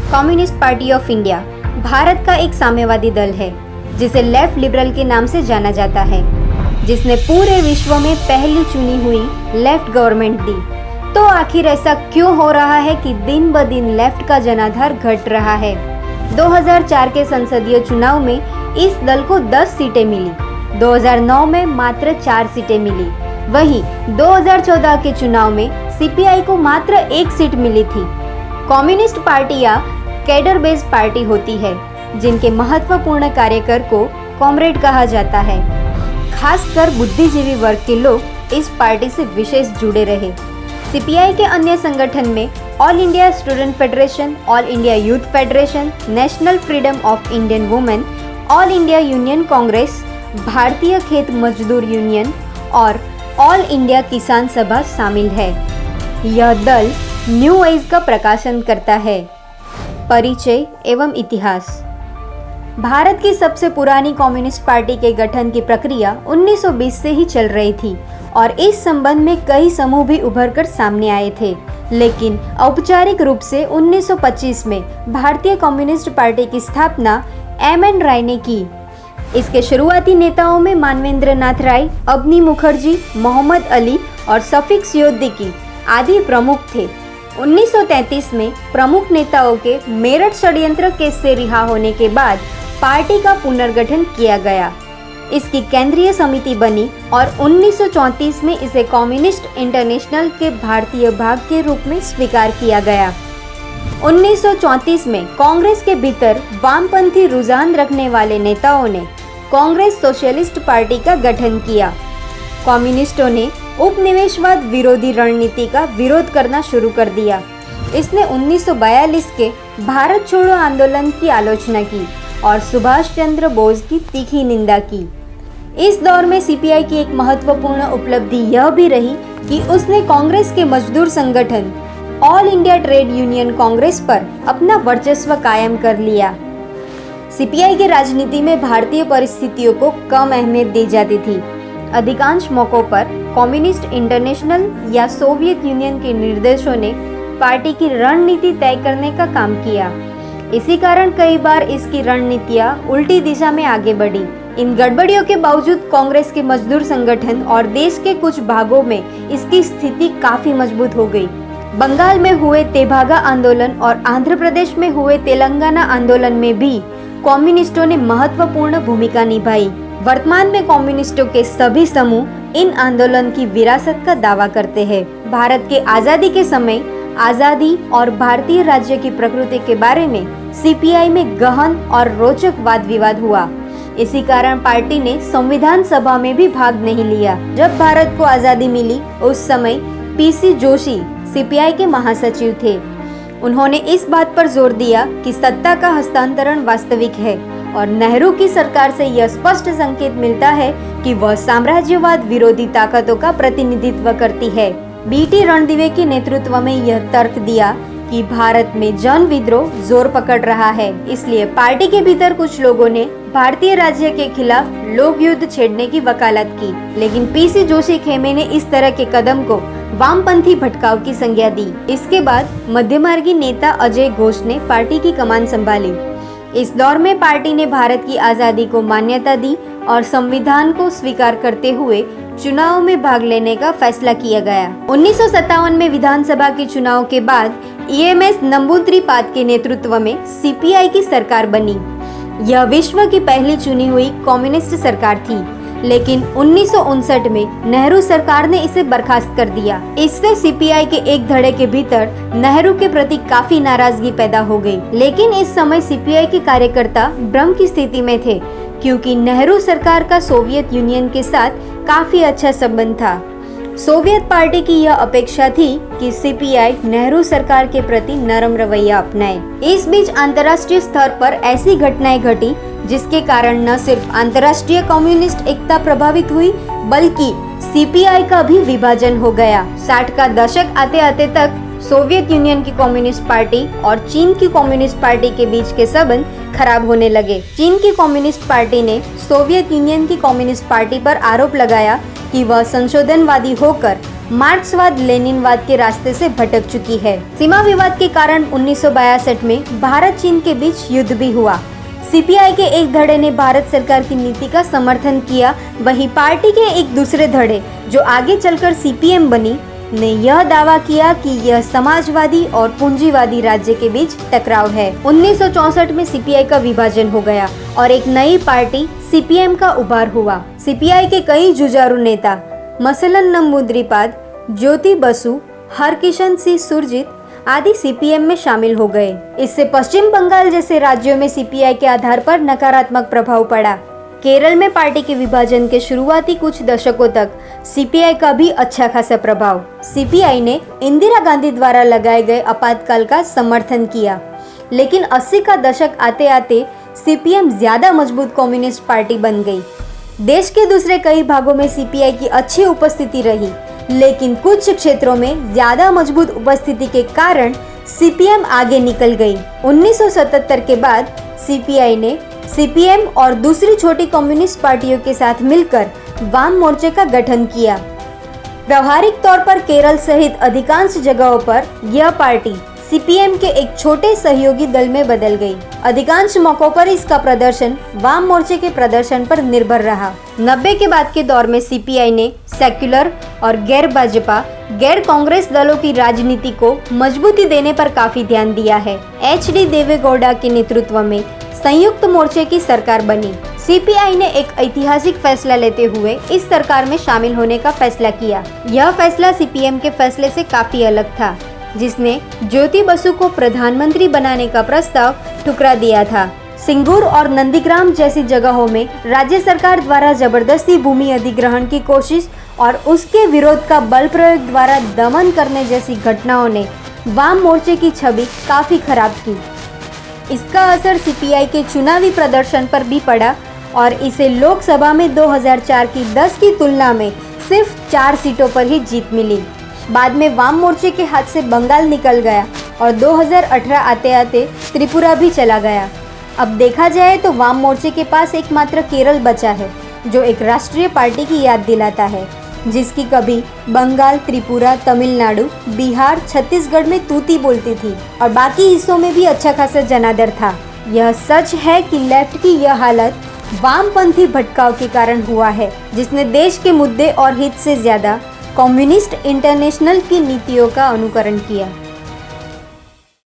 Communist party of India Bharat का एक साम्यवादी दल है जिसे लेफ्ट लिबरल के नाम से जाना जाता है, जिसने पूरे विश्व में पहली चुनी हुई लेफ्ट गवर्नमेंट दी। तो आखिर ऐसा क्यों हो रहा है कि दिन ब दिन लेफ्ट का जनाधार घट रहा है? 2004 के संसदीय चुनाव में इस दल को 10 सीटें मिली, 2009 में मात्र 4 सीटें मिली। वहीं 2014 के चुनाव में सीपीआई को मात्र 1 सीट मिली थी। कम्युनिस्ट पार्टियां कैडर बेस्ड पार्टी होती है, जिनके महत्वपूर्ण कार्यकर को कॉमरेड कहा जाता है। खासकर बुद्धिजीवी वर्ग के लोग इस पार्टी से विशेष जुड़े रहे। सीपीआई के अन्य संगठन में all India student federation, all India youth federation, national freedom of Indian women, all India union Congress, भारतीय खेत मजदूर यूनियन और ऑल इंडिया किसान सभा शामिल है। यह दल न्यू एज का प्रकाशन करता है। परिचय एवं इतिहास। भारत की सबसे पुरानी कम्युनिस्ट पार्टी के गठन की प्रक्रिया 1920 से ही चल रही थी और इस संबंध में कई समूह भी उभर कर सामने आए थे, लेकिन औपचारिक रूप से 1925 में भारतीय कम्युनिस्ट पार्टी की स्थापना एम.एन. राय ने की। इसके शुरुआती नेताओं में मानवेंद्र नाथ राय, अब्नी मुखर्जी, मोहम्मद अली और शफीक सिद्दीकी आदि प्रमुख थे। 1933 में प्रमुख नेताओं के मेरठ षड्यंत्र केस से रिहा होने के बाद पार्टी का पुनर्गठन किया गया। इसकी केंद्रीय समिति बनी और 1934 में इसे कम्युनिस्ट इंटरनेशनल के भारतीय भाग के रूप में स्वीकार किया गया। 1934 में कांग्रेस के भीतर वामपंथी रुझान रखने वाले नेताओं ने कांग्रेस सोशलिस्ट पार्टी का गठन किया। कम्युनिस्टों ने उपनिवेशवाद विरोधी रणनीति का विरोध करना शुरू कर दिया। इसने 1942 के भारत छोड़ो आंदोलन की आलोचना की और सुभाष चंद्र बोस की तीखी निंदा की। इस दौर में सीपीआई की एक महत्वपूर्ण उपलब्धि यह भी रही कि उसने कांग्रेस के मजदूर संगठन all India trade union Congress पर अपना वर्चस्व कायम कर लिया। सीपीआई की राजनीति में भारतीय परिस्थितियों को कम अहमियत दी जाती थी। अधिकांश मौकों पर कम्युनिस्ट इंटरनेशनल या सोवियत यूनियन के निर्देशों ने पार्टी की रणनीति तय करने का काम किया। इसी कारण कई बार इसकी रणनीतियां उल्टी दिशा में आगे बढ़ी। इन गड़बड़ियों के बावजूद कांग्रेस के मजदूर संगठन और देश के कुछ भागों में इसकी स्थिति काफी मजबूत हो गई। बंगाल में हुए तेभागा आंदोलन और आंध्र प्रदेश में हुए तेलंगाना आंदोलन में भी कम्युनिस्टों ने महत्वपूर्ण भूमिका निभाई। वर्तमान में कम्युनिस्टों के सभी समूह इन आंदोलन की विरासत का दावा करते हैं। भारत के आजादी के समय आजादी और भारतीय राज्य की प्रकृति के बारे में सीपीआई में गहन और रोचक वाद विवाद हुआ। इसी कारण पार्टी ने संविधान सभा में भी भाग नहीं लिया। जब भारत को आजादी मिली उस समय पीसी जोशी सीपीआई के महासचिव थे। उन्होंने इस बात पर जोर दिया कि सत्ता का हस्तांतरण वास्तविक है और नेहरू की सरकार से यह स्पष्ट संकेत मिलता है कि वह साम्राज्यवाद विरोधी ताकतों का प्रतिनिधित्व करती है। बीटी रणदिवे के नेतृत्व में यह तर्क दिया कि भारत में जन विद्रोह जोर पकड़ रहा है, इसलिए पार्टी के भीतर कुछ लोगों ने भारतीय राज्य के खिलाफ लोक युद्ध छेड़ने की वकालत की। लेकिन पीसी जोशी खेमे ने इस तरह के कदम को वामपंथी भटकाव की संज्ञा दी। इसके बाद मध्यमार्गी नेता अजय घोष ने पार्टी की कमान संभाली। इस दौर में पार्टी ने भारत की आजादी को मान्यता दी और संविधान को स्वीकार करते हुए चुनाव में भाग लेने का फैसला किया गया। 1957 में विधानसभा के चुनाव के बाद ईएमएस नंबूद्रिपाद के नेतृत्व में सीपीआई की सरकार बनी। यह विश्व की पहली चुनी हुई कम्युनिस्ट सरकार थी, लेकिन 1959 में नेहरू सरकार ने इसे बर्खास्त कर दिया। इससे सीपीआई के एक धड़े के भीतर नेहरू के प्रति काफी नाराजगी पैदा हो गई। लेकिन इस समय सीपीआई के कार्यकर्ता भ्रम की स्थिति में थे, क्योंकि नेहरू सरकार का सोवियत यूनियन के साथ काफी अच्छा संबंध था। सोवियत पार्टी की यह अपेक्षा थी कि सीपीआई नेहरू सरकार के प्रति नरम रवैया अपनाए। इस बीच अंतर्राष्ट्रीय स्तर पर ऐसी घटनाएं घटी जिसके कारण न सिर्फ अंतर्राष्ट्रीय कम्युनिस्ट एकता प्रभावित हुई, बल्कि सीपीआई का भी विभाजन हो गया। 60 का दशक आते आते तक सोवियत यूनियन की कम्युनिस्ट पार्टी और चीन की कम्युनिस्ट पार्टी के बीच के संबंध खराब होने लगे। चीन की कम्युनिस्ट पार्टी ने सोवियत यूनियन की कम्युनिस्ट पार्टी पर आरोप लगाया कि वह संशोधनवादी होकर मार्क्सवाद लेनिनवाद के रास्ते से भटक चुकी है। सीमा विवाद के कारण 1962 में भारत चीन के बीच युद्ध भी हुआ। सीपीआई के एक धड़े ने भारत सरकार की नीति का समर्थन किया, वहीं पार्टी के एक दूसरे धड़े जो आगे चलकर सीपीएम बनी ने यह दावा किया कि यह समाजवादी और पूंजीवादी राज्य के बीच टकराव है। 1964 में सीपीआई का विभाजन हो गया और एक नई पार्टी सीपीएम का उभार हुआ। सीपीआई के कई जुझारू नेता मसलन नंबूद्रिपाद, ज्योति बसु, हरकिशन सिंह सुरजीत आदि सीपीएम में शामिल हो गए। इससे पश्चिम बंगाल जैसे राज्यों में सीपीआई के आधार पर नकारात्मक प्रभाव पड़ा। केरल में पार्टी के विभाजन के शुरुआती कुछ दशकों तक सीपीआई का भी अच्छा खासा प्रभाव। सीपीआई ने इंदिरा गांधी द्वारा लगाए गए आपातकाल का समर्थन किया, लेकिन 80 का दशक आते आते सीपीएम ज्यादा मजबूत कम्युनिस्ट पार्टी बन गई। देश के दूसरे कई भागों में सीपीआई की अच्छी उपस्थिति रही, लेकिन कुछ क्षेत्रों में ज्यादा मजबूत उपस्थिति के कारण सीपीएम आगे निकल गई। 1977 के बाद सीपीआई ने सीपीएम और दूसरी छोटी कम्युनिस्ट पार्टियों के साथ मिलकर वाम मोर्चे का गठन किया। व्यवहारिक तौर पर केरल सहित अधिकांश जगहों पर यह पार्टी सीपीएम के एक छोटे सहयोगी दल में बदल गई। अधिकांश मौकों पर इसका प्रदर्शन वाम मोर्चे के प्रदर्शन पर निर्भर रहा। 90 के बाद के दौर में सीपीआई ने सेक्युलर और गैर भाजपा, गैर कांग्रेस दलों की राजनीति को मजबूती देने पर काफी ध्यान दिया है। एच.डी. देवेगौड़ा के नेतृत्व में संयुक्त मोर्चे की सरकार बनी। सीपीआई ने एक ऐतिहासिक फैसला लेते हुए इस सरकार में शामिल होने का फैसला किया। यह फैसला सीपीएम के फैसले से काफी अलग था, जिसने ज्योति बसु को प्रधानमंत्री बनाने का प्रस्ताव ठुकरा दिया था। सिंगूर और नंदीग्राम जैसी जगहों में राज्य सरकार द्वारा जबरदस्ती भूमि अधिग्रहण की कोशिश और उसके विरोध का बल प्रयोग द्वारा दमन करने जैसी घटनाओं ने वाम मोर्चे की छवि काफी खराब की। इसका असर सीपीआई के चुनावी प्रदर्शन पर भी पड़ा और इसे लोकसभा में 2004 की 10 की तुलना में सिर्फ 4 सीटों पर ही जीत मिली। बाद में वाम मोर्चे के हाथ से बंगाल निकल गया और 2018 आते आते त्रिपुरा भी चला गया। अब देखा जाए तो वाम मोर्चे के पास एकमात्र केरल बचा है, जो एक राष्ट्रीय पार्टी की याद दिलाता है, जिसकी कभी बंगाल, त्रिपुरा, तमिलनाडु, बिहार, छत्तीसगढ़ में तूती बोलती थी और बाकी हिस्सों में भी अच्छा खासा जनादर था। यह सच है कि लेफ्ट की यह हालत वामपंथी भटकाव के कारण हुआ है, जिसने देश के मुद्दे और हित से ज्यादा कम्युनिस्ट इंटरनेशनल की नीतियों का अनुकरण किया।